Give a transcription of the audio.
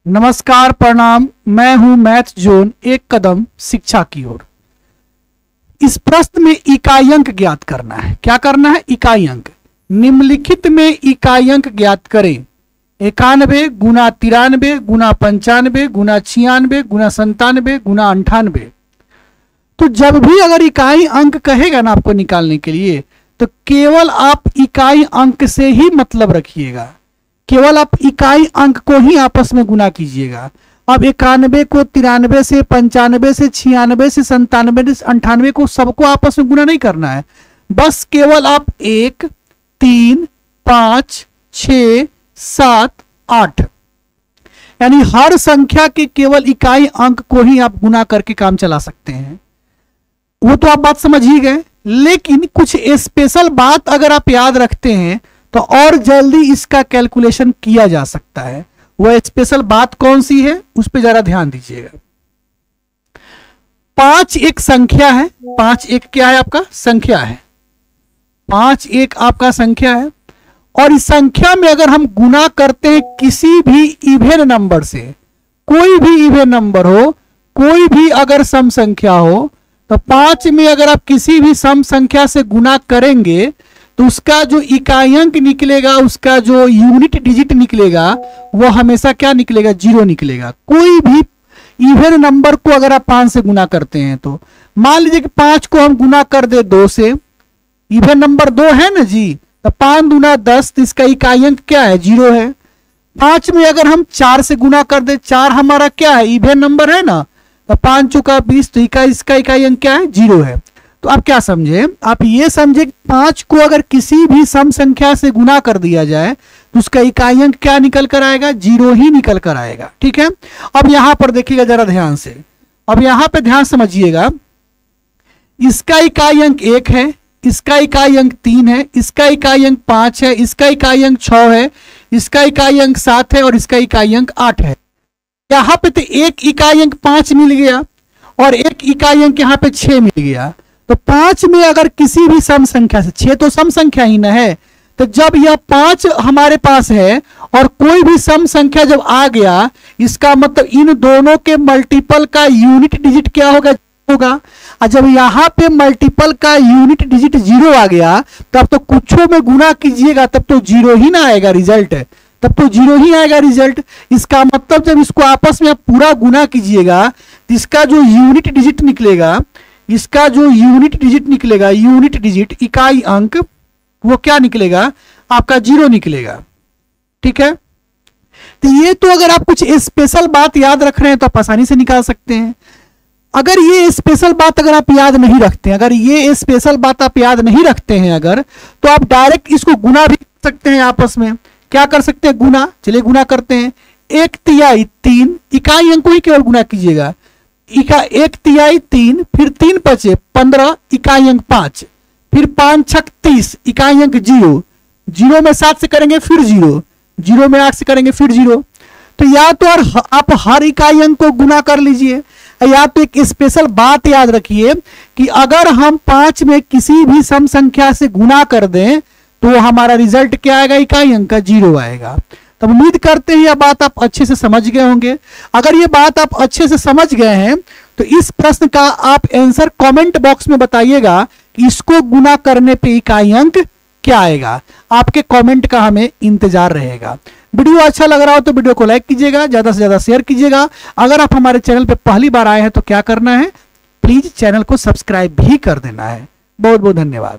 नमस्कार, प्रणाम। मैं हूं मैथ जोन, एक कदम शिक्षा की ओर। इस प्रश्न में इकाई अंक ज्ञात करना है। क्या करना है? इकाई अंक। निम्नलिखित में इकाई अंक ज्ञात करें। 91 गुना 93 गुना 95 गुना 96 गुना 97 गुना 98। तो जब भी अगर इकाई अंक कहेगा ना आपको निकालने के लिए, तो केवल आप इकाई अंक से ही मतलब रखिएगा। केवल आप इकाई अंक को ही आपस में गुना कीजिएगा। अब 91 को 93 से, 95 से, 96 से, 97 से, 98 को सबको आपस में गुना नहीं करना है। बस केवल आप 1, 3, 5, 6, 7, 8 यानी हर संख्या के केवल इकाई अंक को ही आप गुना करके काम चला सकते हैं। वो तो आप बात समझ ही गए, लेकिन कुछ स्पेशल बात अगर आप याद रखते हैं तो और जल्दी इसका कैलकुलेशन किया जा सकता है। वह स्पेशल बात कौन सी है, उस पर जरा ध्यान दीजिएगा। 5 एक संख्या है। 5 एक क्या है? आपका संख्या है। 5 एक आपका संख्या है, और इस संख्या में अगर हम गुना करते हैं किसी भी इवन नंबर से, कोई भी इवन नंबर हो, कोई भी अगर सम संख्या हो, तो 5 में अगर आप किसी भी सम संख्या से गुना करेंगे तो उसका जो इकाई अंक निकलेगा, उसका जो यूनिट डिजिट निकलेगा, वो हमेशा क्या निकलेगा? 0 निकलेगा। कोई भी इवन नंबर को अगर आप 5 से गुना करते हैं, तो मान लीजिए कि 5 को हम गुना कर दे 2 से, इवन नंबर 2 है ना जी, तो 5 दूना 10, तो इसका इकाई अंक क्या है? 0 है। 5 में अगर हम 4 से गुना कर दे, 4 हमारा क्या है? इवन नंबर है ना, तो 5 चौका 20, तो इसका इकाई अंक क्या है? 0 है। तो आप क्या समझे? आप ये समझे कि 5 को अगर किसी भी सम संख्या से गुना कर दिया जाए तो उसका इकाई अंक क्या निकल कर आएगा? 0 ही निकल कर आएगा। ठीक है। अब यहां पर देखिएगा जरा ध्यान से। अब यहां पे ध्यान समझिएगा। इसका इकाई अंक 1 है, इसका इकाई अंक 3 है, इसका इकाई अंक 5 है, इसका इकाई अंक 6 है, इसका इकाई अंक 7 है और इसका इकाई अंक 8 है। यहां पे तो एक इकाई अंक 5 मिल गया और एक इकाई अंक यहां पे 6 मिल गया। तो 5 में अगर किसी भी सम संख्या से, 6 तो सम संख्या ही ना है, तो जब यह 5 हमारे पास है और कोई भी सम संख्या जब आ गया, इसका मतलब इन दोनों के मल्टीपल का यूनिट डिजिट क्या होगा? और जब यहां पे मल्टीपल का यूनिट डिजिट 0 आ गया, तब तो कुछों में गुना कीजिएगा तब तो 0 ही ना आएगा रिजल्ट, तब तो 0 ही आएगा रिजल्ट। इसका मतलब जब इसको आपस में आप पूरा गुना कीजिएगा तो इसका जो यूनिट डिजिट निकलेगा, इसका जो यूनिट डिजिट निकलेगा, यूनिट डिजिट इकाई अंक, वो क्या निकलेगा? आपका 0 निकलेगा। ठीक है। तो ये तो अगर आप कुछ स्पेशल बात याद रख रहे हैं तो आप आसानी से निकाल सकते हैं। अगर ये स्पेशल बात अगर आप याद नहीं रखते हैं, अगर ये स्पेशल बात आप याद नहीं रखते हैं अगर, तो आप डायरेक्ट इसको गुना भी कर सकते हैं आपस में। क्या कर सकते हैं? गुना। चलिए गुना करते हैं। 1 तिहाई 3, इकाई अंक को ही केवल गुना कीजिएगा। 1 तिहाई 3, फिर 3 बचे 15, इकाई अंक 5, फिर 5 छक 30, इकाई अंक 0, 0 में 7 से करेंगे फिर 0, 0 में 8 से करेंगे फिर 0। तो या तो आप हर इकाई अंक को गुना कर लीजिए, या तो एक स्पेशल बात याद रखिए कि अगर हम 5 में किसी भी सम संख्या से गुना कर दें तो हमारा रिजल्ट क्या आएगा? इकाई अंक का 0 आएगा। तो उम्मीद करते हैं यह बात आप अच्छे से समझ गए होंगे। अगर ये बात आप अच्छे से समझ गए हैं तो इस प्रश्न का आप आंसर कमेंट बॉक्स में बताइएगा कि इसको गुना करने पे इकाई अंक क्या आएगा। आपके कमेंट का हमें इंतजार रहेगा। वीडियो अच्छा लग रहा हो तो वीडियो को लाइक कीजिएगा, ज्यादा से ज्यादा शेयर कीजिएगा। अगर आप हमारे चैनल पे पहली बार आए हैं तो क्या करना है? प्लीज चैनल को सब्सक्राइब भी कर देना है। बहुत बहुत धन्यवाद।